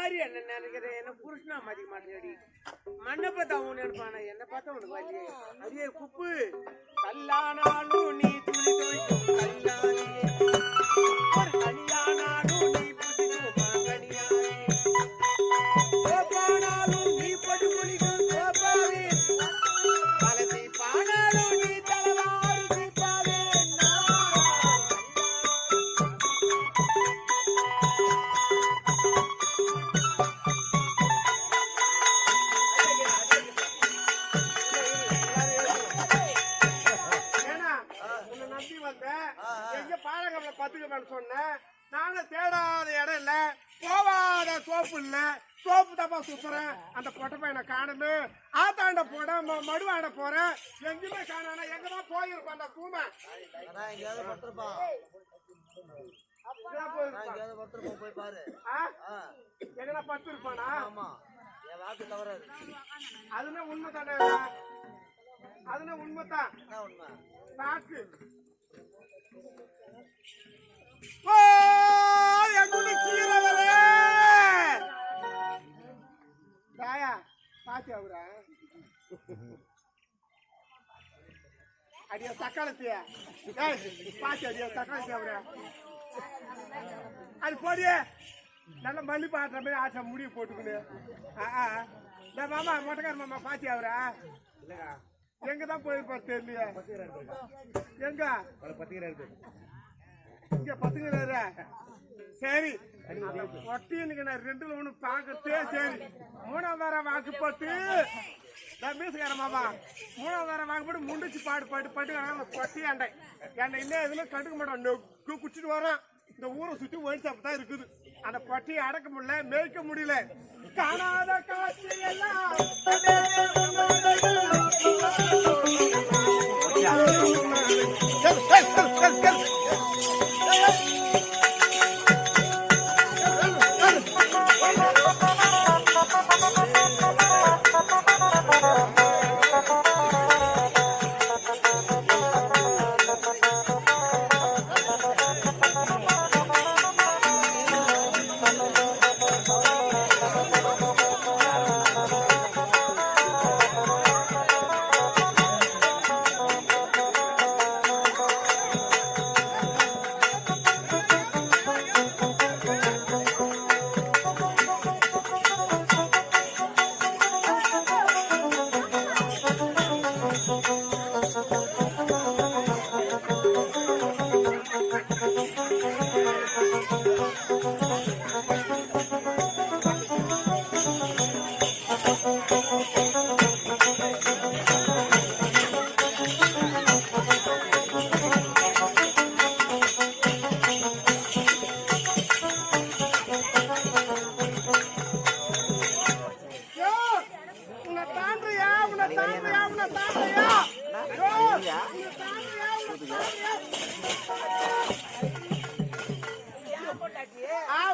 மாதிரி என்ன நினைக்கிறேன், என்ன புருஷனா மதிக்க மாட்டேடி. மண்ணை பார்த்தா அவன் நினைப்பான, என்ன பார்த்தா உனக்கு வலி. அதே குப்பு கல்லானாலும் நீ துணி துவைக்கும் கல்லானே, ஒரு கல்யாணாலும் நீ புதிக்கும் கனியானே, கோப்பானாலும் நீ படு குளிக்கும் கோப்பாவே, பலசி பானாலும் நீ தலைவாரி தீப்பாவே. சொன்னேன் நாங்க தேடாத இடம் இல்ல, போவாத சோப்பு இல்ல, சோப்பு தப்பா சுத்துறேன். அந்த பொட்டை பையனை காணுமே, ஆத்தாண்ட போட மடுவாண்ட போறேன், எங்கேயுமே காணானா. எங்கதான் போயிருப்பான் அந்த கூமை? போய் பாரு, எங்கனா பத்து இருப்பானா? அதுனா உண்மை தானே, அதுனா உண்மைதான். நாக்கு தாயா பாத்தி அவரா அடியா சக்காலத்திய பாத்தி அடியா சக்காலத்தி அவரா அது போடிய நல்ல மல்லி பாட்டுற மாதிரி ஆசை முடிவு போட்டுக்கணும். மாமா மொட்டைக்கார மாமா பாத்தி அவரா இல்லையா? எங்கதான் போயிருப்பாரு தெரியலையே. எங்க இங்க பத்துக்கிறாரு. சரி ஒட்டினுக்கு நான் ரெண்டுல ஒண்ணு பாக்கத்தே. சரி மூணாவது வாரம் வாக்கு போட்டு மீசுக்கார மாமா மூணாவது வாரம் வாக்கு போட்டு முண்டிச்சு பாட்டு கொட்டி அண்டை என்ன இன்னும் எதுல கண்டுக்க மாட்டோம். குச்சிட்டு வரோம். இந்த ஊரை சுத்தி ஒயின் ஷாப் தான் இருக்குது. அந்த கொட்டியை அடக்க முடியல, மேய்க்க முடியல. காணாத காட்சி எல்லாம்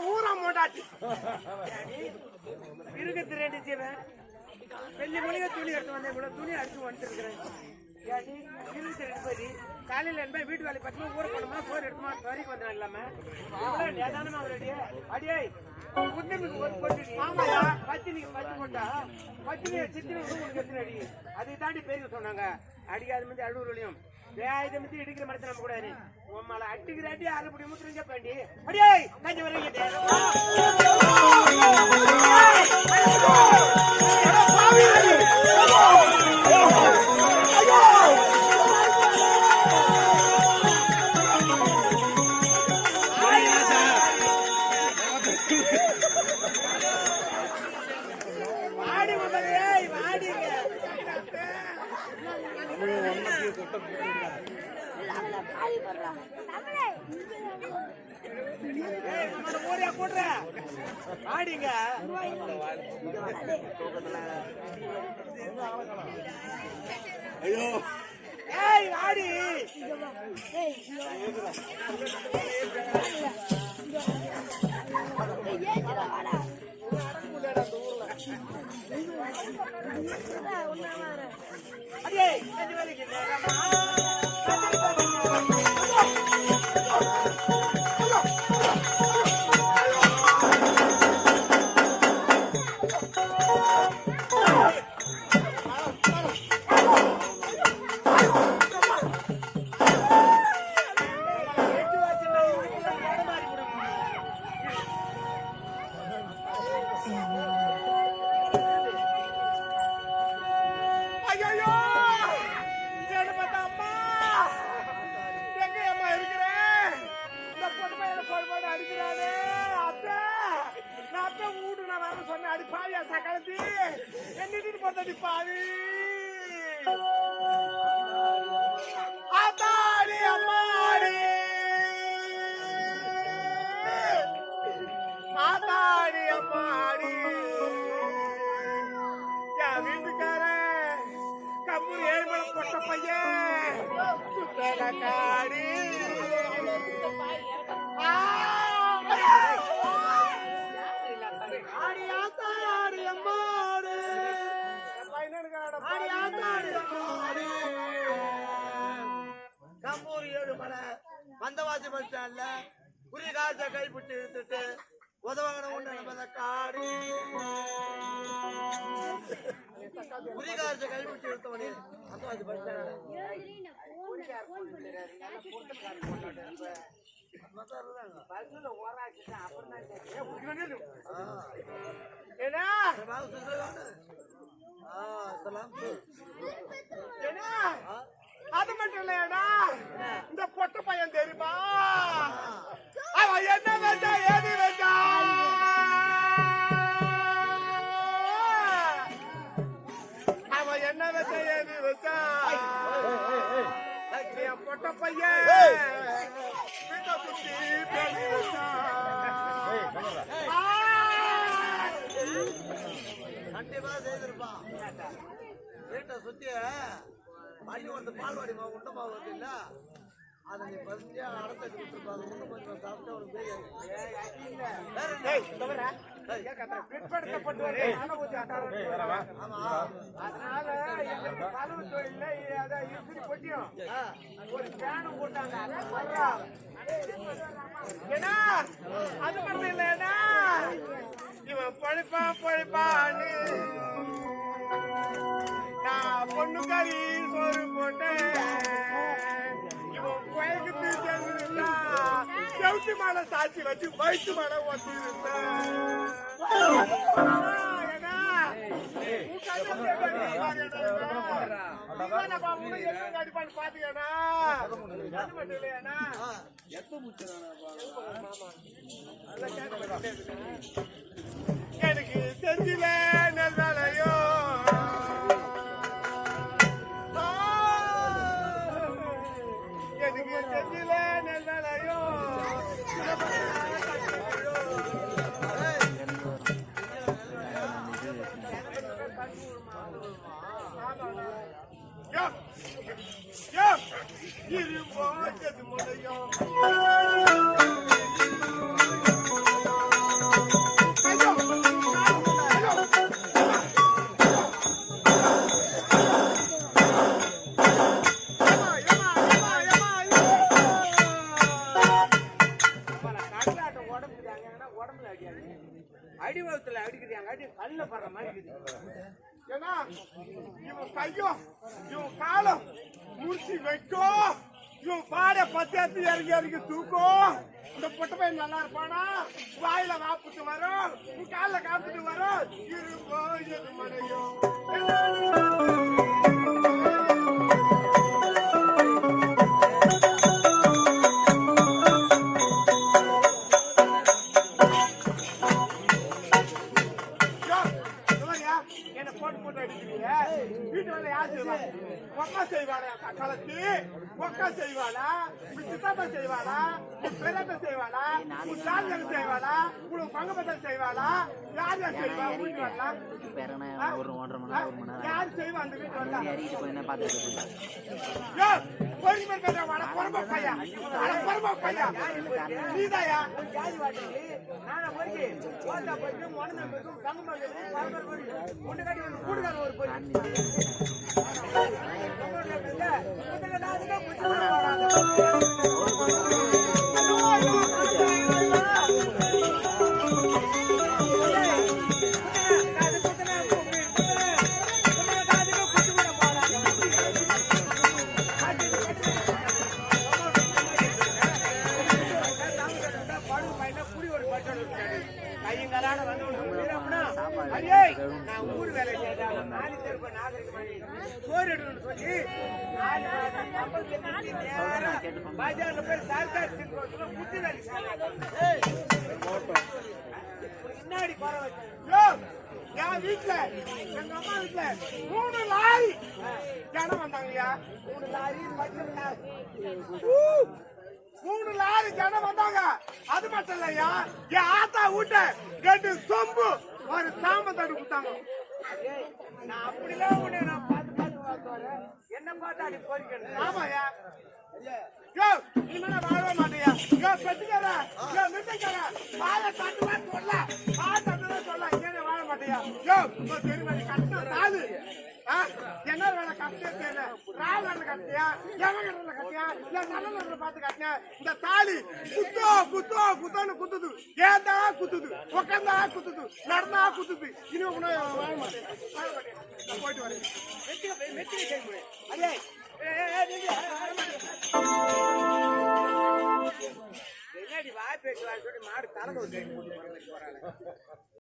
ஊரா மோட்டாச்சு இருக்குது. ரெண்டு ஜீவன் வெள்ளி மொழிக துணி எடுத்து வந்தேன். இவ்வளவு துணி அடிச்சு வந்துட்டு இருக்கிறேன். காலையில என்ப வீட்டு வேலை பத்திமா ஊற போனோமா போர் எடுத்துமா வரைக்கும் வந்தேன். இல்லாம ஏதானமா அவருடைய அடியே புத்தமிக்கு ஒரு போட்டு பத்தினிக்கு பத்து போட்டா பத்தினிய சித்திரை உங்களுக்கு எத்தனை அடி அதை தாண்டி பேருக்கு சொன்னாங்க. அடிக்காத மாதிரி அழுவுலையும் இதை மத்தி இடிக்கிற மரத்தை நம்ம கூடாது. உம்மள அட்டிக்கிற அடி அரைப்படி முத்திரங்க பாண்டி அடியே கஞ்சி வரீங்க. ஆடிங்க ஐயோ ஏய் ஆடி அடே என்ன வேலைக்கு சகலத்தி என்னிட்டு போட்டடி பாவி ஆத்தாடி அம்மாடி ஆத்தாடி அம்மாடி என் வீட்டுக்காரன் கம்பூர் ஏழுமலை பொட்ட பையன் சுத்தகாடி கம்பூர் ஏழுமலை வந்தவாசி பஸ் ஸ்டாண்ட்ல குறிகாச கைப்பிட்டு இழுத்துட்டு உதவங்கன ஒண்ணு நம்ம காடி குறிகாச கைப்பிட்டு இழுத்தவனே வந்தவாசி பஸ் ஸ்டாண்ட் அது மட்டும் இல்லையாடா இந்த பொட்ட பையன் தெரியுமா அவன் என்ன வச்சா ஏதி வச்சா அவன் என்ன வச்சா ஏதி வச்சா என் பொட்ட பையன் வீட்டை சுத்தி பேசி வச்சா கண்டிப்பா செய்திருப்பான் வீட்டை சுத்திய மணி வந்து பால்வாடி மாவு உண்டை மாவு வந்து இல்ல அதை நீ பசியா அடத்தட்டு விட்டுருப்பாங்க இன்னும் கொஞ்சம் சாப்பிட்டு அவனுக்கு ஒரு பேனும் போட்டாங்க அது மட்டும் இல்லையா இவன் பழிப்பான்னு நான் பொண்ணு கறி சோறு போட்டேன் இவன் குயக்குத்து சேர்ந்துருந்தா செவுத்து மேல சாட்சி வச்சு வயிற்று மேல ஒத்திருந்தேன் பாத்தீங்கன்னா எனக்கு செஞ்சில நெல்லையோ எனக்கு செஞ்சில நெல்லையோ இரும்போது முனையும் அடிவகத்துல அடிக்கிறாங்க அடி கல்ல படுற மாதிரி ஏன்னா இவன் கையும் இவன் காலம் முடிச்சு வைக்கும் இவன் பாட பத்தியாத்தி இறங்கி தூக்கும் இந்த பொட்ட பையன் நல்லா இருப்பானா வாயில வாப்பிட்டு வரும் உன் காலில் காப்பிட்டு வரும் இருப்போ எது மனையும் வீட்டு வேலை யார் செய்வாங்க ஒக்கா செய்வாளா கலத்தி ஒக்கா செய்வாளா சித்தாப்பா செய்வாளா பெரியப்ப செய்வாளா சாஞ்சல் செய்வாளா உங்களுக்கு பங்கபத்தல் செய்வாளா யார் யார் செய்வா வீட்டு வரலாம் யார் செய்வா அந்த வீட்டு வரலாம் பொறுமை பேர வட பொறுமை பையா பையா நீதாயா ஜாதி வாட்டி நானா போய் ஓட்டா போயிட்டு மொனந்த போய் தங்கமா பரபர போய் முண்டை கட்டி ஒரு கூடுகார ஒரு போய் நான் ஊர் வேலை செய்யறேன் நாலு பேருக்கு சோறு எடுக்கணும்னு சொல்லி பஜார்ல போய் சார்கார் முட்டி வேலை முன்னாடி குறை வச்சு யோ, என் வீட்டுல எங்க அம்மா வீட்டுல 3 லாரி ஜனம் வந்தாங்கய்யா. 3 லாரி மட்டும் 3 லாரி ஜனம் வந்தாங்க. அது மட்டும் இல்லையா, என் ஆத்தா வீட்ட 2 சொம்பு ஒரு சாமத்தடு கொடுத்தாங்க. நான் அப்படிலாம் உன்னை நான் பார்த்து வரேன். என்ன பார்த்து அடி போய்க்கிறேன். ஆமாயா. யோ, இனிமே வாழவே மாட்டேயா. யோ, பெட்டுக்கார, யோ, மிருட்டைக்கார, வாழை தட்டுவான்னு சொல்ல, வாழை தட்டுதான் சொல்ல, இங்கே வாழ மாட்டேயா. யோ, இப்போ தெரியுமா, நீ கஷ்டம் தாது. என்ன வேலை கஷ்டம் தெரியல. ராவல கட்டியா, எவங்கடல கட்டியா, இல்ல நல்ல பார்த்து கட்டியா. இந்த தாலி குத்தோ குத்தோ குத்தோன்னு குத்துது. ஏந்தா குத்துது, உட்காந்தா குத்துது, நடந்தா குத்துது. இனிமே உணவு வாழ மாட்டேன், வாழ மாட்டேன். நான் போயிட்டு வரேன். வெற்றி செய்ய அதே என்னடி வாய் பேசுவான்னு சொல்லி மாடு தலைமை போறாங்க.